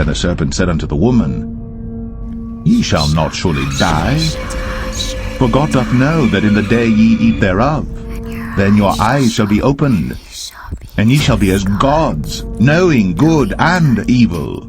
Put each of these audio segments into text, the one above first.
And the serpent said unto the woman, Ye shall not surely die, for God doth know that in the day ye eat thereof, then your eyes shall be opened, and ye shall be as gods, knowing good and evil.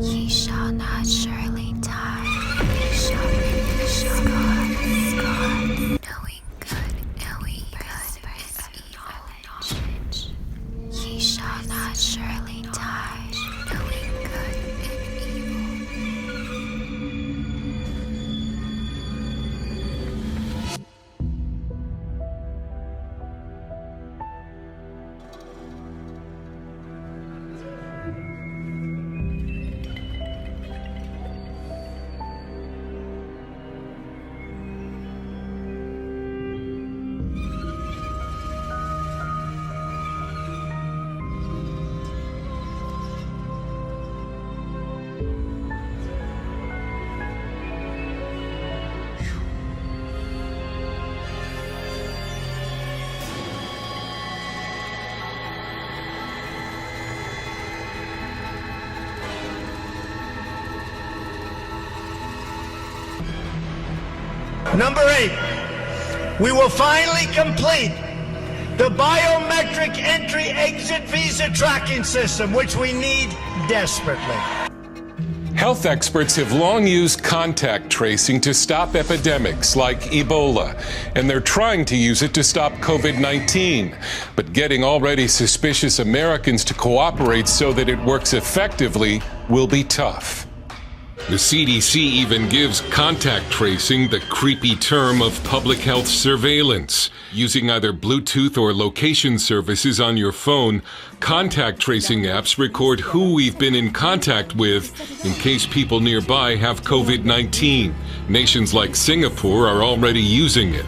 Ye shall not surely die. Ye shall be as gods, knowing good and evil. Ye shall not surely die, knowing good and evil. Number 8, we will finally complete the biometric entry-exit visa tracking system, which we need desperately. Health experts have long used contact tracing to stop epidemics like Ebola, and they're trying to use it to stop COVID-19. But getting already suspicious Americans to cooperate so that it works effectively will be tough. The CDC even gives contact tracing the creepy term of public health surveillance. Using either Bluetooth or location services on your phone, contact tracing apps record who we've been in contact with in case people nearby have COVID-19. Nations like Singapore are already using it.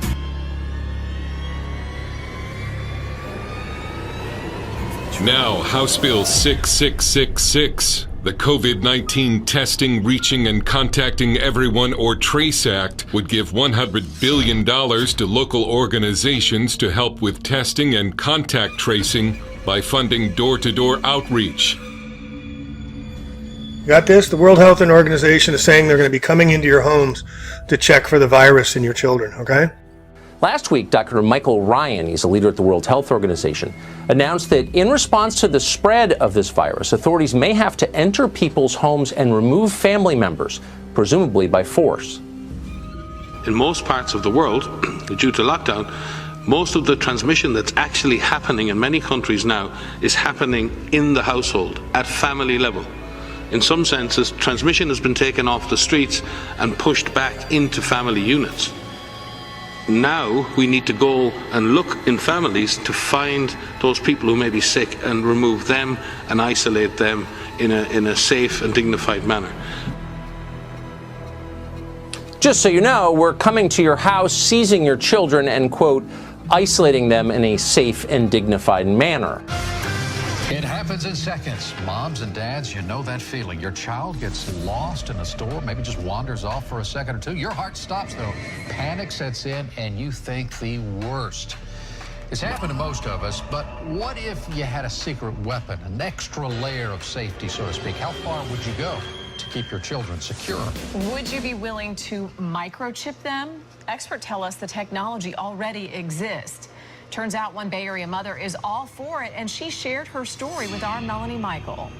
Now, House Bill 6666. The COVID-19 Testing, Reaching, and Contacting Everyone or TRACE Act would give $100 billion to local organizations to help with testing and contact tracing by funding door-to-door outreach. Got this? The World Health Organization is saying they're going to be coming into your homes to check for the virus in your children, okay? Last week, Dr. Michael Ryan, he's a leader at the World Health Organization, announced that in response to the spread of this virus, authorities may have to enter people's homes and remove family members, presumably by force. In most parts of the world, due to lockdown, most of the transmission that's actually happening in many countries now is happening in the household, at family level. In some senses, transmission has been taken off the streets and pushed back into family units. Now we need to go and look in families to find those people who may be sick and remove them and isolate them in a safe and dignified manner. Just so you know, we're coming to your house, seizing your children and, quote, isolating them in a safe and dignified manner. It happens in seconds. Moms and dads, you know that feeling. Your child gets lost in a store, maybe just wanders off for a second or two. Your heart stops, though. Panic sets in, and you think the worst. It's happened to most of us, but what if you had a secret weapon, an extra layer of safety, so to speak? How far would you go to keep your children secure? Would you be willing to microchip them? Experts tell us the technology already exists. Turns out one Bay Area mother is all for it, and she shared her story with our Melanie Michael.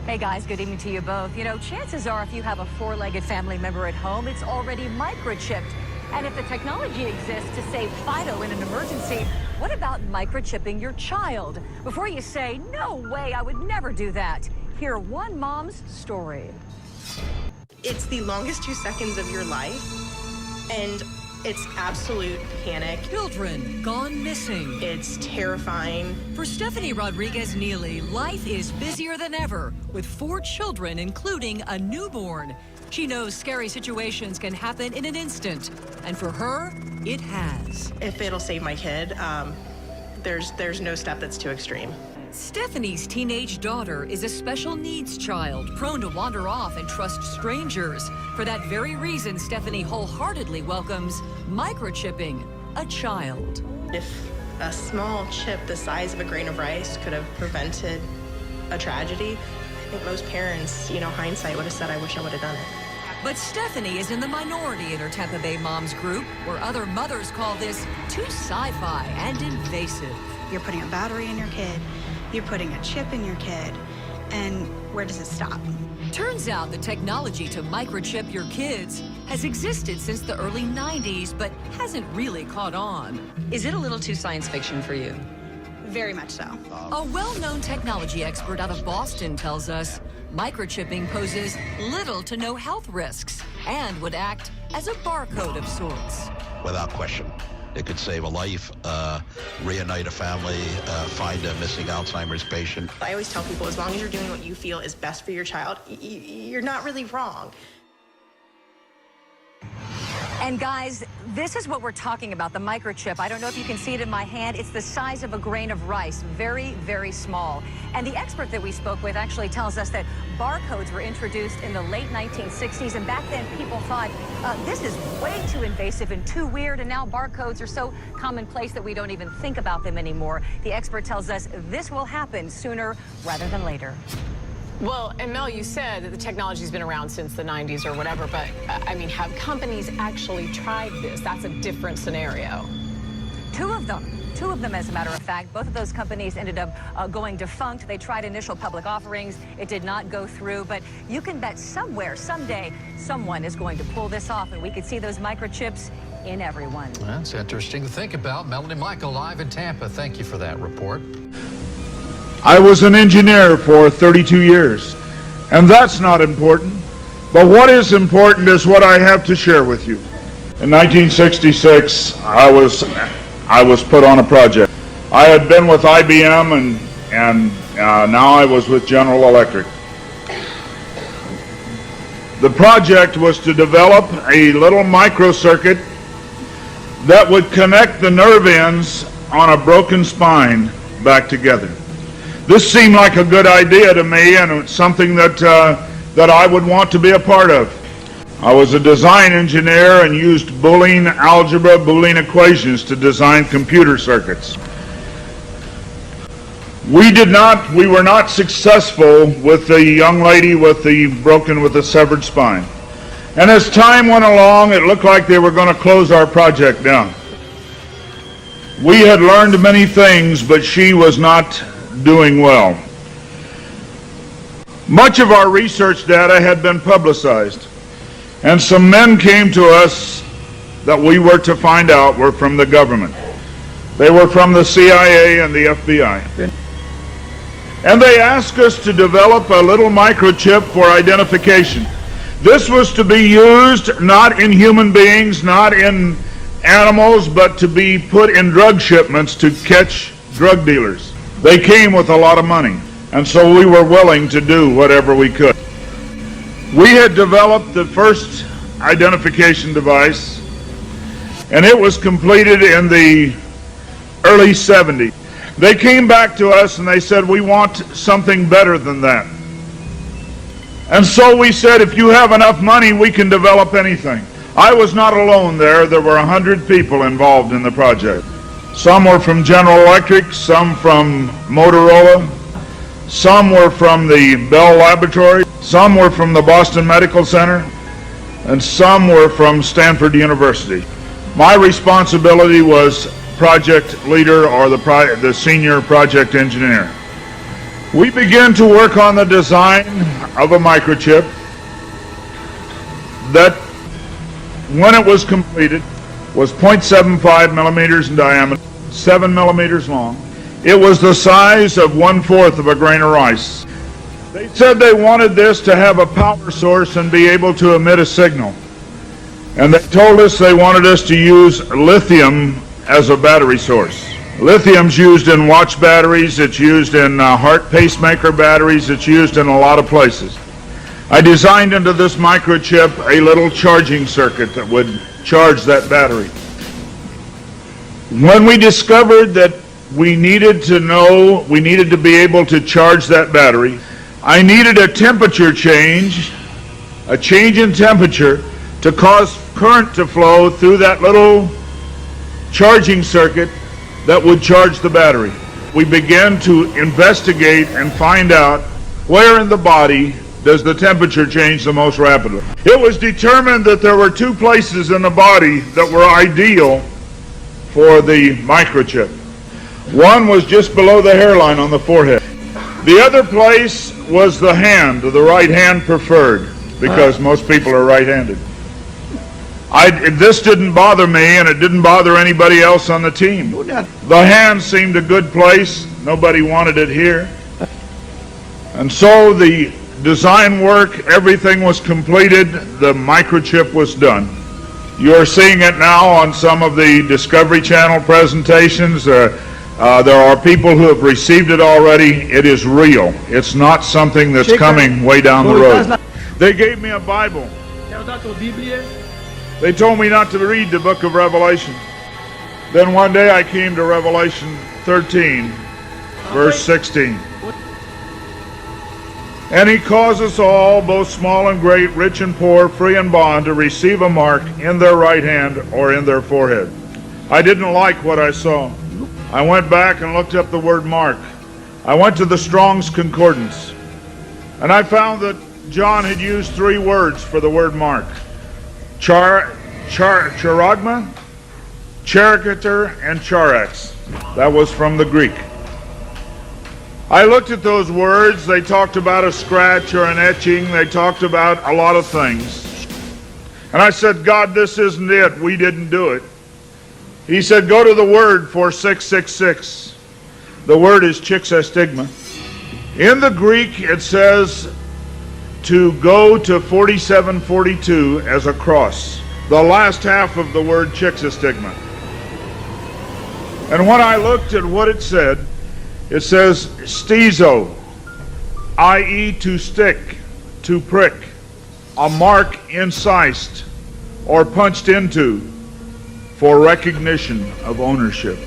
Hey guys, good evening to you both. You know, chances are if you have a four-legged family member at home, it's already microchipped. And if the technology exists to save Fido in an emergency, what about microchipping your child? Before you say, no way, I would never do that, hear one mom's story. It's the longest 2 seconds of your life, and it's absolute panic. Children gone missing. It's terrifying. For Stephanie Rodriguez-Neely, life is busier than ever, with 4 children, including a newborn. She knows scary situations can happen in an instant, and for her, it has. If it'll save my kid, there's no step that's too extreme. Stephanie's teenage daughter is a special needs child, prone to wander off and trust strangers. For that very reason, Stephanie wholeheartedly welcomes microchipping a child. If a small chip the size of a grain of rice could have prevented a tragedy, I think most parents, hindsight would have said, I wish I would have done it. But Stephanie is in the minority in her Tampa Bay moms group, where other mothers call this too sci-fi and invasive. You're putting a battery in your kid, you're putting a chip in your kid, and where does it stop? Turns out the technology to microchip your kids has existed since the early 90s, but hasn't really caught on. Is it a little too science fiction for you? Very much so. A well-known technology expert out of Boston tells us microchipping poses little to no health risks and would act as a barcode of sorts. Without question. It could save a life, reunite a family, find a missing Alzheimer's patient. I always tell people, as long as you're doing what you feel is best for your child, you're not really wrong. And guys, this is what we're talking about, the microchip. I don't know if you can see it in my hand. It's the size of a grain of rice, very, very small. And the expert that we spoke with actually tells us that barcodes were introduced in the late 1960s. And back then, people thought, this is way too invasive and too weird. And now barcodes are so commonplace that we don't even think about them anymore. The expert tells us this will happen sooner rather than later. Well, and Mel, you said that the technology's been around since the 90s or whatever, but I mean, have companies actually tried this? That's a different scenario. Two of them, as a matter of fact. Both of those companies ended up going defunct. They tried initial public offerings. It did not go through, but you can bet somewhere, someday, someone is going to pull this off, and we could see those microchips in everyone. That's interesting to think about. Melanie Michael live in Tampa. Thank you for that report. I was an engineer for 32 years, and that's not important. But what is important is what I have to share with you. In 1966, I was put on a project. I had been with IBM, and now I was with General Electric. The project was to develop a little microcircuit that would connect the nerve ends on a broken spine back together. This seemed like a good idea to me, and it's something that I would want to be a part of. I was a design engineer and used Boolean algebra, Boolean equations to design computer circuits. We were not successful with the young lady with the severed spine. And as time went along, it looked like they were going to close our project down. We had learned many things, but she was not doing well. Much of our research data had been publicized, and some men came to us that we were to find out were from the government. They were from the CIA and the FBI. And they asked us to develop a little microchip for identification. This was to be used not in human beings, not in animals, but to be put in drug shipments to catch drug dealers. They came with a lot of money, and so we were willing to do whatever we could. We had developed the first identification device, and it was completed in the early 70s. They came back to us and they said, we want something better than that. And so we said, if you have enough money, we can develop anything. I was not alone there. There were 100 people involved in the project. Some were from General Electric, some from Motorola, some were from the Bell Laboratory, some were from the Boston Medical Center, and some were from Stanford University. My responsibility was project leader, or the senior project engineer. We began to work on the design of a microchip that, when it was completed, was 0.75 millimeters in diameter, 7 millimeters long. It was the size of 1/4 of a grain of rice. They said they wanted this to have a power source and be able to emit a signal. And they told us they wanted us to use lithium as a battery source. Lithium's used in watch batteries, it's used in heart pacemaker batteries, it's used in a lot of places. I designed into this microchip a little charging circuit that would charge that battery. When we discovered that we needed to be able to charge that battery. I needed a temperature change, a change in temperature, to cause current to flow through that little charging circuit that would charge the battery. We began to investigate and find out where in the body does the temperature change the most rapidly. It was determined that there were two places in the body that were ideal for the microchip. One was just below the hairline on the forehead. The other place was the hand, the right hand preferred, because most people are right-handed. This didn't bother me, and it didn't bother anybody else on the team. The hand seemed a good place. Nobody wanted it here. And so the design work, everything was completed. The microchip was done. You're seeing it now on some of the Discovery Channel presentations. There are people who have received it already. It is real. It's not something that's coming way down the road. They gave me a Bible. They told me not to read the book of Revelation. Then one day I came to Revelation 13, verse 16. And he caused us all, both small and great, rich and poor, free and bond, to receive a mark in their right hand or in their forehead. I didn't like what I saw. I went back and looked up the word mark. I went to the Strong's Concordance, and I found that John had used three words for the word mark. Charagma, charicator, and charax. That was from the Greek. I looked at those words. They talked about a scratch or an etching. They talked about a lot of things. And I said, God, this isn't it. We didn't do it. He said, go to the word for 666. The word is chixastigma. In the Greek, it says to go to 4742 as a cross. The last half of the word chixastigma. And when I looked at what it says stizo, i.e. to stick, to prick, a mark incised or punched into for recognition of ownership.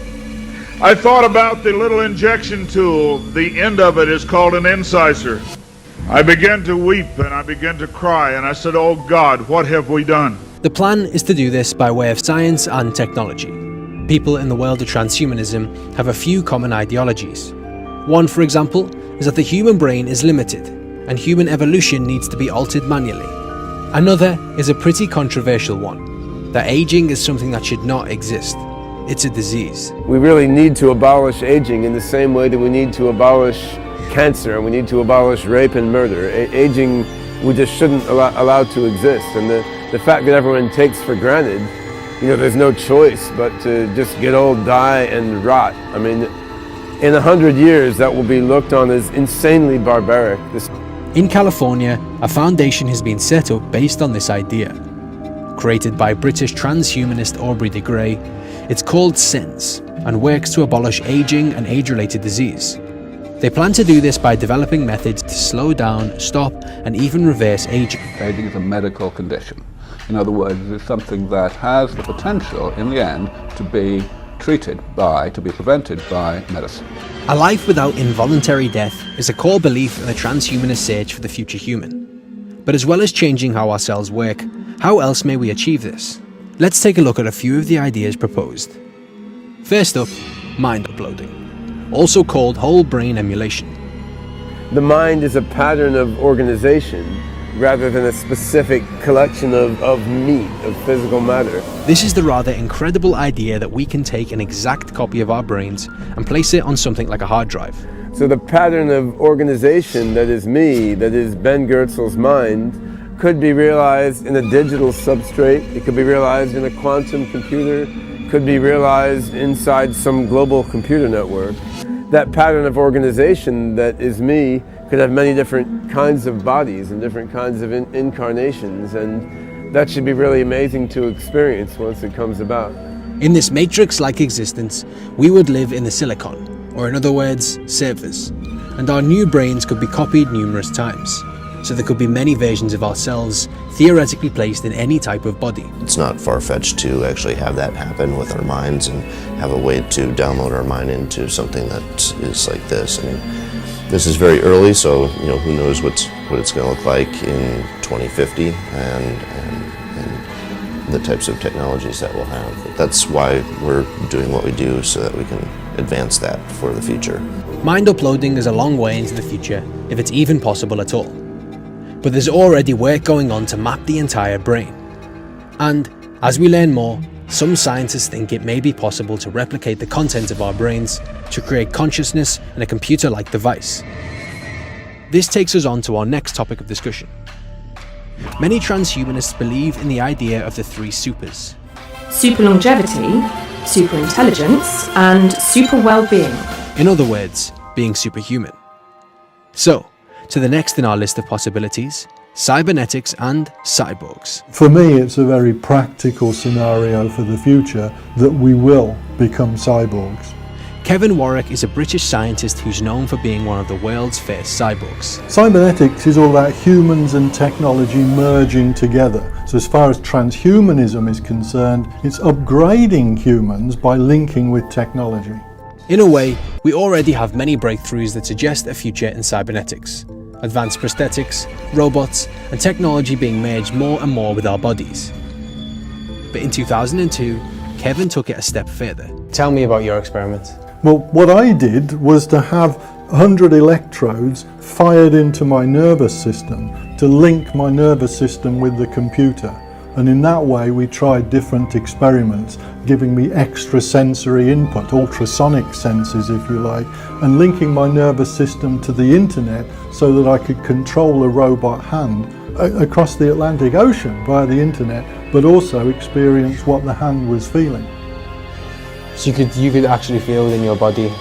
I thought about the little injection tool. The end of it is called an incisor. I began to weep and I began to cry, and I said, oh God, what have we done? The plan is to do this by way of science and technology. People in the world of transhumanism have a few common ideologies. One, for example, is that the human brain is limited and human evolution needs to be altered manually. Another is a pretty controversial one, that aging is something that should not exist. It's a disease. We really need to abolish aging in the same way that we need to abolish cancer and we need to abolish rape and murder. Aging, we just shouldn't allow to exist. And the fact that everyone takes for granted, there's no choice but to just get old, die, and rot. I mean, in 100 years, that will be looked on as insanely barbaric. In California, a foundation has been set up based on this idea. Created by British transhumanist Aubrey de Grey, it's called SENSE and works to abolish aging and age-related disease. They plan to do this by developing methods to slow down, stop, and even reverse aging. Aging is a medical condition. In other words, it's something that has the potential, in the end, to be prevented by medicine. A life without involuntary death is a core belief in the transhumanist search for the future human. But as well as changing how our cells work, how else may we achieve this? Let's take a look at a few of the ideas proposed. First up, mind uploading, also called whole brain emulation. The mind is a pattern of organization rather than a specific collection of meat, of physical matter. This is the rather incredible idea that we can take an exact copy of our brains and place it on something like a hard drive. So the pattern of organization that is me, that is Ben Goertzel's mind, could be realized in a digital substrate, it could be realized in a quantum computer, could be realized inside some global computer network. That pattern of organization that is me could have many different kinds of bodies and different kinds of incarnations, and that should be really amazing to experience once it comes about. In this matrix-like existence, we would live in the silicon, or in other words, servers, and our new brains could be copied numerous times. so there could be many versions of ourselves theoretically placed in any type of body. It's not far-fetched to actually have that happen with our minds and have a way to download our mind into something that is like this. I mean, this is very early, so who knows what it's going to look like in 2050 and the types of technologies that we'll have. But that's why we're doing what we do, so that we can advance that for the future. Mind uploading is a long way into the future, if it's even possible at all. But there's already work going on to map the entire brain. And as we learn more, some scientists think it may be possible to replicate the content of our brains to create consciousness in a computer-like device. This takes us on to our next topic of discussion. Many transhumanists believe in the idea of the three supers. Super longevity, super intelligence, and super well-being. In other words, being superhuman. So, to the next in our list of possibilities, cybernetics and cyborgs. For me, it's a very practical scenario for the future that we will become cyborgs. Kevin Warwick is a British scientist who's known for being one of the world's first cyborgs. Cybernetics is all about humans and technology merging together. So as far as transhumanism is concerned, it's upgrading humans by linking with technology. In a way, we already have many breakthroughs that suggest a future in cybernetics. Advanced prosthetics, robots, and technology being merged more and more with our bodies. But in 2002, Kevin took it a step further. Tell me about your experiment. Well, what I did was to have 100 electrodes fired into my nervous system to link my nervous system with the computer. And in that way we tried different experiments, giving me extra sensory input, ultrasonic senses if you like, and linking my nervous system to the internet so that I could control a robot hand across the Atlantic Ocean via the internet, but also experience what the hand was feeling. So you could actually feel it in your body.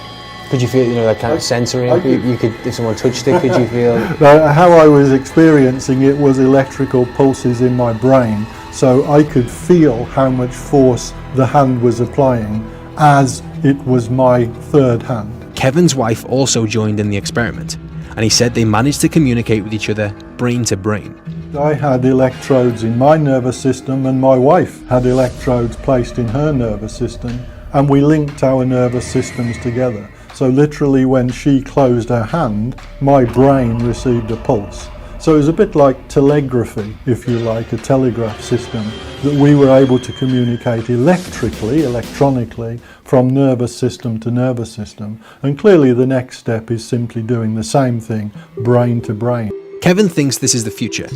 Could you feel, that kind of sensory? You could, if someone touched it, could you feel? How I was experiencing it was electrical pulses in my brain, so I could feel how much force the hand was applying as it was my third hand. Kevin's wife also joined in the experiment, and he said they managed to communicate with each other brain to brain. I had electrodes in my nervous system and my wife had electrodes placed in her nervous system, and we linked our nervous systems together. So literally when she closed her hand, my brain received a pulse. So it was a bit like telegraphy, if you like, a telegraph system, that we were able to communicate electronically, from nervous system to nervous system. And clearly the next step is simply doing the same thing, brain to brain. Kevin thinks this is the future,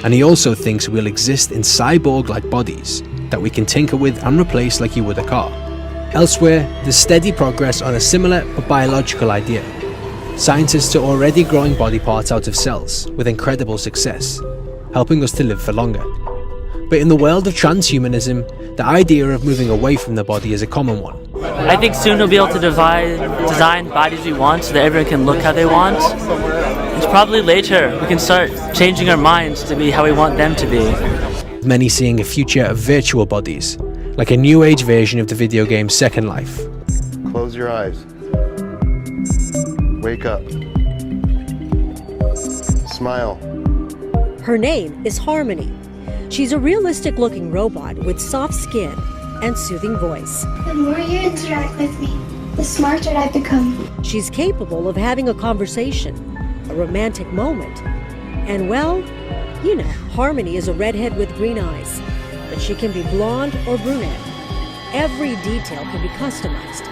and he also thinks we'll exist in cyborg-like bodies that we can tinker with and replace like you would a car. Elsewhere, there's steady progress on a similar but biological idea. Scientists are already growing body parts out of cells with incredible success, helping us to live for longer. But in the world of transhumanism, the idea of moving away from the body is a common one. I think soon we'll be able to design bodies we want so that everyone can look how they want. It's probably later we can start changing our minds to be how we want them to be. Many seeing a future of virtual bodies, like a new age version of the video game Second Life. Close your eyes. Wake up. Smile. Her name is Harmony. She's a realistic-looking robot with soft skin and soothing voice. The more you interact with me, the smarter I become. She's capable of having a conversation, a romantic moment, and well, Harmony is a redhead with green eyes, but she can be blonde or brunette. Every detail can be customized.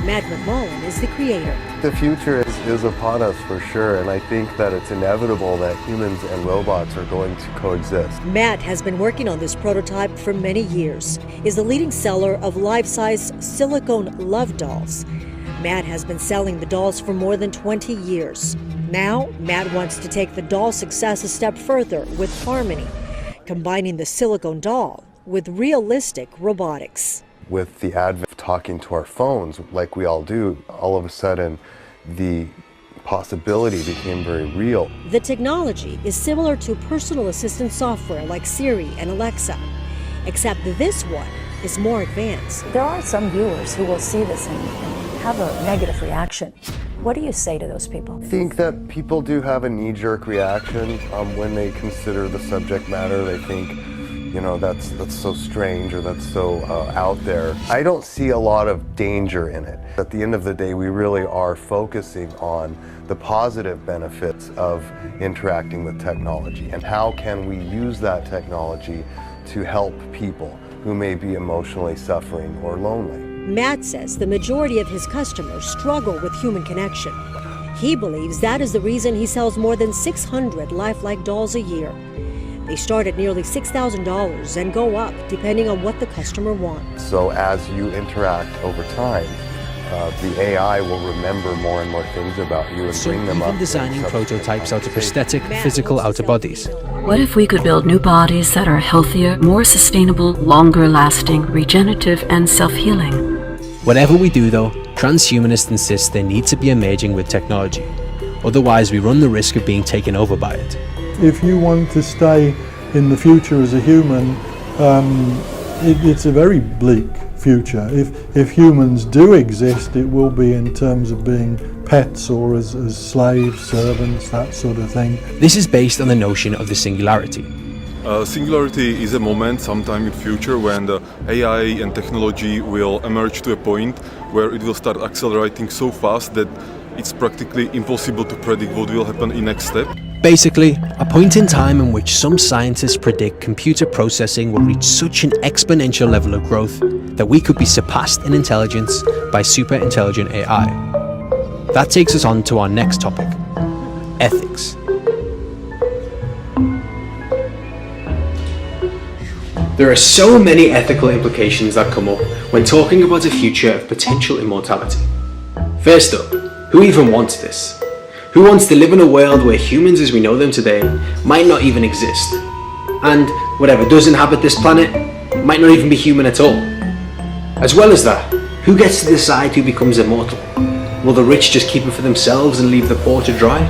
Matt McMullen is the creator. The future is upon us for sure, and I think that it's inevitable that humans and robots are going to coexist. Matt has been working on this prototype for many years, is the leading seller of life-size silicone love dolls. Matt has been selling the dolls for more than 20 years. Now, Matt wants to take the doll success a step further with Harmony, combining the silicone doll with realistic robotics. With the advent of talking to our phones like we all do, all of a sudden the possibility became very real. The technology is similar to personal assistant software like Siri and Alexa, except this one is more advanced. There are some viewers who will see this and have a negative reaction. What do you say to those people? I think that people do have a knee-jerk reaction when they consider the subject matter. They think, you know, that's so strange or that's so out there. I don't see a lot of danger in it. At the end of the day, we really are focusing on the positive benefits of interacting with technology and how can we use that technology to help people who may be emotionally suffering or lonely. Matt says the majority of his customers struggle with human connection. He believes that is the reason he sells more than 600 lifelike dolls a year. They start at nearly $6,000 and go up depending on what the customer wants. So as you interact over time, the AI will remember more and more things about you and bring them up. Even designing prototypes out of prosthetic, physical outer bodies. What if we could build new bodies that are healthier, more sustainable, longer lasting, regenerative, and self-healing? Whatever we do though, transhumanists insist they need to be emerging with technology. Otherwise we run the risk of being taken over by it. If you want to stay in the future as a human, it's a very bleak future. If humans do exist, it will be in terms of being pets or as slaves, servants, that sort of thing. This is based on the notion of the singularity. Singularity is a moment sometime in future when the AI and technology will emerge to a point where it will start accelerating so fast that it's practically impossible to predict what will happen in next step. Basically, a point in time in which some scientists predict computer processing will reach such an exponential level of growth that we could be surpassed in intelligence by super intelligent AI. That takes us on to our next topic, ethics. There are so many ethical implications that come up when talking about a future of potential immortality. First up, who even wants this? Who wants to live in a world where humans as we know them today might not even exist? And whatever does inhabit this planet might not even be human at all. As well as that, who gets to decide who becomes immortal? Will the rich just keep it for themselves and leave the poor to dry?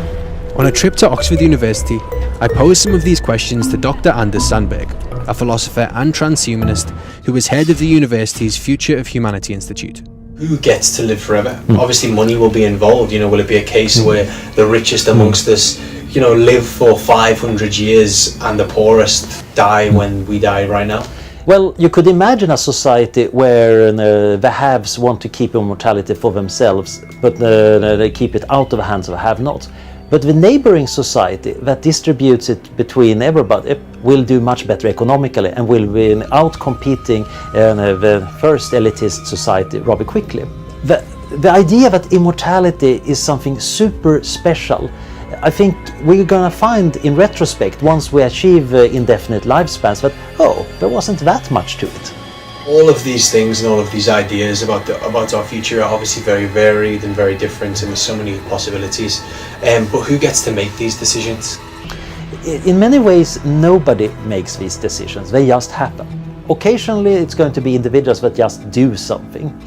On a trip to Oxford University, I posed some of these questions to Dr. Anders Sandberg, a philosopher and transhumanist who is head of the university's Future of Humanity Institute. Who gets to live forever? Obviously money will be involved, will it be a case where the richest amongst us, live for 500 years and the poorest die when we die right now? Well, you could imagine a society where the haves want to keep immortality for themselves, but they keep it out of the hands of the have-nots. But the neighboring society that distributes it between everybody will do much better economically and will be out-competing the first elitist society rather quickly. The idea that immortality is something super special, I think we're going to find in retrospect, once we achieve indefinite lifespans, that, there wasn't that much to it. All of these things and all of these ideas about our future are obviously very varied and very different, and there's so many possibilities. But who gets to make these decisions? In many ways, nobody makes these decisions. They just happen. Occasionally, it's going to be individuals that just do something.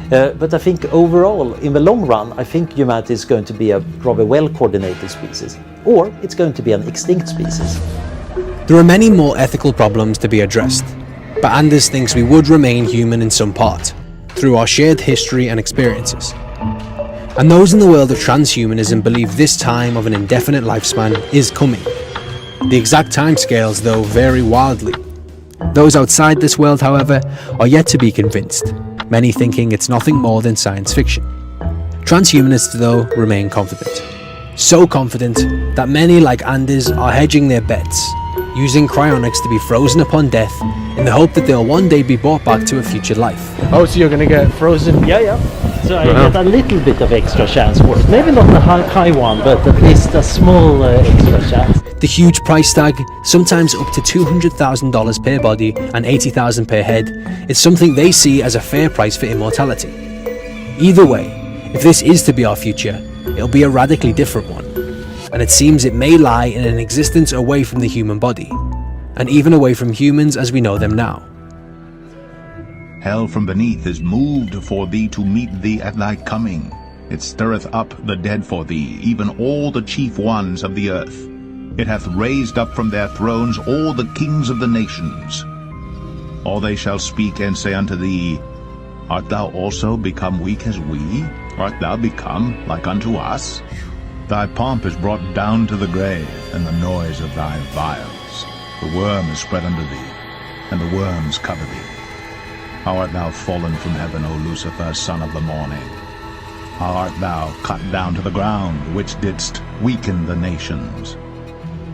But I think overall, in the long run, I think humanity is going to be a rather well-coordinated species, or it's going to be an extinct species. There are many more ethical problems to be addressed. But Anders thinks we would remain human in some part, through our shared history and experiences. And those in the world of transhumanism believe this time of an indefinite lifespan is coming. The exact timescales, though, vary wildly. Those outside this world, however, are yet to be convinced, many thinking it's nothing more than science fiction. Transhumanists, though, remain confident. So confident that many, like Anders, are hedging their bets, using cryonics to be frozen upon death in the hope that they'll one day be brought back to a future life. Oh, so you're going to get frozen? Yeah. So I get a little bit of extra chance for it. Maybe not a high one, but at least a small extra chance. The huge price tag, sometimes up to $200,000 per body and $80,000 per head, is something they see as a fair price for immortality. Either way, if this is to be our future, it'll be a radically different one. And it seems it may lie in an existence away from the human body, and even away from humans as we know them now. Hell from beneath is moved for thee to meet thee at thy coming. It stirreth up the dead for thee, even all the chief ones of the earth. It hath raised up from their thrones all the kings of the nations. All they shall speak and say unto thee, Art thou also become weak as we? Art thou become like unto us? Thy pomp is brought down to the grave, and the noise of thy vials. The worm is spread under thee, and the worms cover thee. How art thou fallen from heaven, O Lucifer, son of the morning? How art thou cut down to the ground, which didst weaken the nations?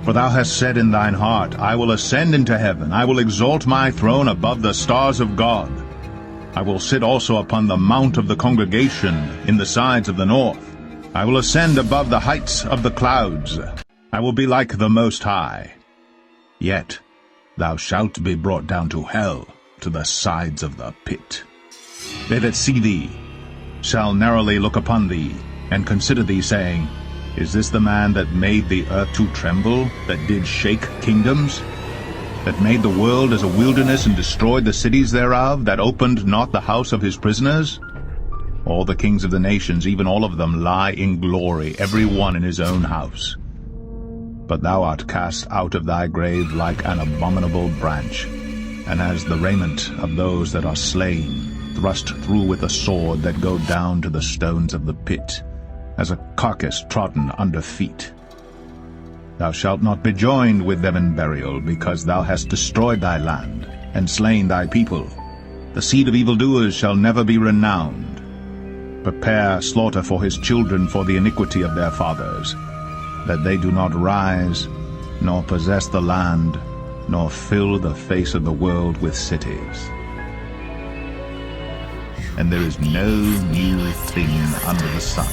For thou hast said in thine heart, I will ascend into heaven, I will exalt my throne above the stars of God. I will sit also upon the mount of the congregation in the sides of the north. I will ascend above the heights of the clouds. I will be like the Most High. Yet thou shalt be brought down to hell, to the sides of the pit. They that see thee shall narrowly look upon thee, and consider thee, saying, Is this the man that made the earth to tremble, that did shake kingdoms? That made the world as a wilderness, and destroyed the cities thereof, that opened not the house of his prisoners? All the kings of the nations, even all of them, lie in glory, every one in his own house. But thou art cast out of thy grave like an abominable branch, and as the raiment of those that are slain, thrust through with a sword, that go down to the stones of the pit, as a carcass trodden under feet. Thou shalt not be joined with them in burial, because thou hast destroyed thy land, and slain thy people. The seed of evildoers shall never be renowned. Prepare slaughter for his children for the iniquity of their fathers, that they do not rise, nor possess the land, nor fill the face of the world with cities. And there is no new thing under the sun.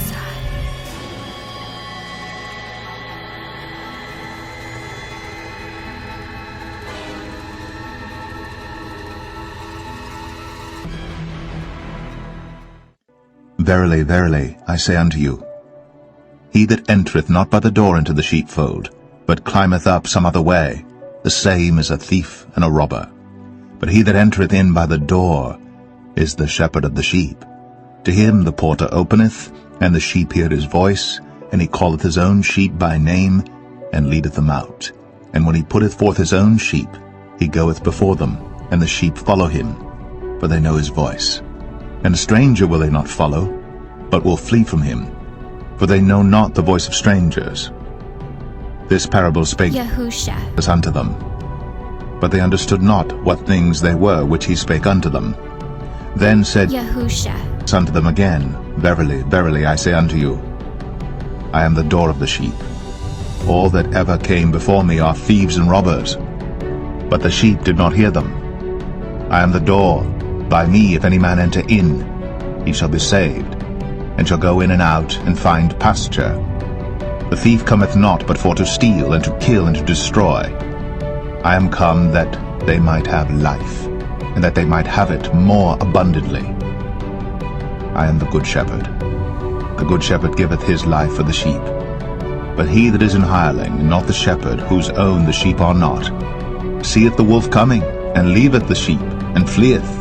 Verily, verily, I say unto you, he that entereth not by the door into the sheepfold, but climbeth up some other way, the same is a thief and a robber. But he that entereth in by the door is the shepherd of the sheep. To him the porter openeth, and the sheep hear his voice, and he calleth his own sheep by name, and leadeth them out. And when he putteth forth his own sheep, he goeth before them, and the sheep follow him, for they know his voice. And a stranger will they not follow, but will flee from him, for they know not the voice of strangers. This parable spake Jesus unto them. But they understood not what things they were which he spake unto them. Then said Jesus unto them again, Verily, verily, I say unto you, I am the door of the sheep. All that ever came before me are thieves and robbers, but the sheep did not hear them. I am the door. By me if any man enter in, he shall be saved, and shall go in and out, and find pasture. The thief cometh not but for to steal, and to kill, and to destroy. I am come that they might have life, and that they might have it more abundantly. I am the good shepherd. The good shepherd giveth his life for the sheep. But he that is an hireling, and not the shepherd, whose own the sheep are not, seeth the wolf coming, and leaveth the sheep, and fleeth.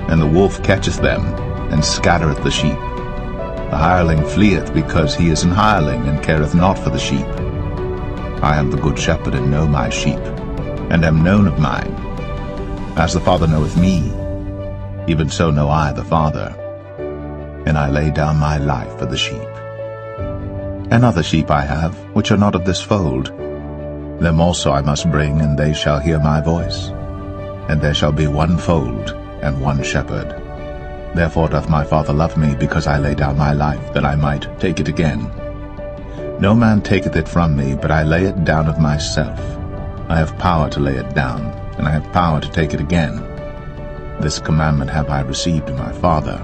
And the wolf catcheth them, and scattereth the sheep. The hireling fleeth, because he is an hireling, and careth not for the sheep. I am the good shepherd, and know my sheep, and am known of mine. As the Father knoweth me, even so know I the Father, and I lay down my life for the sheep. And other sheep I have, which are not of this fold. Them also I must bring, and they shall hear my voice. And there shall be one fold, and one shepherd. Therefore doth my Father love me, because I lay down my life, that I might take it again. No man taketh it from me, but I lay it down of myself. I have power to lay it down, and I have power to take it again. This commandment have I received of my Father.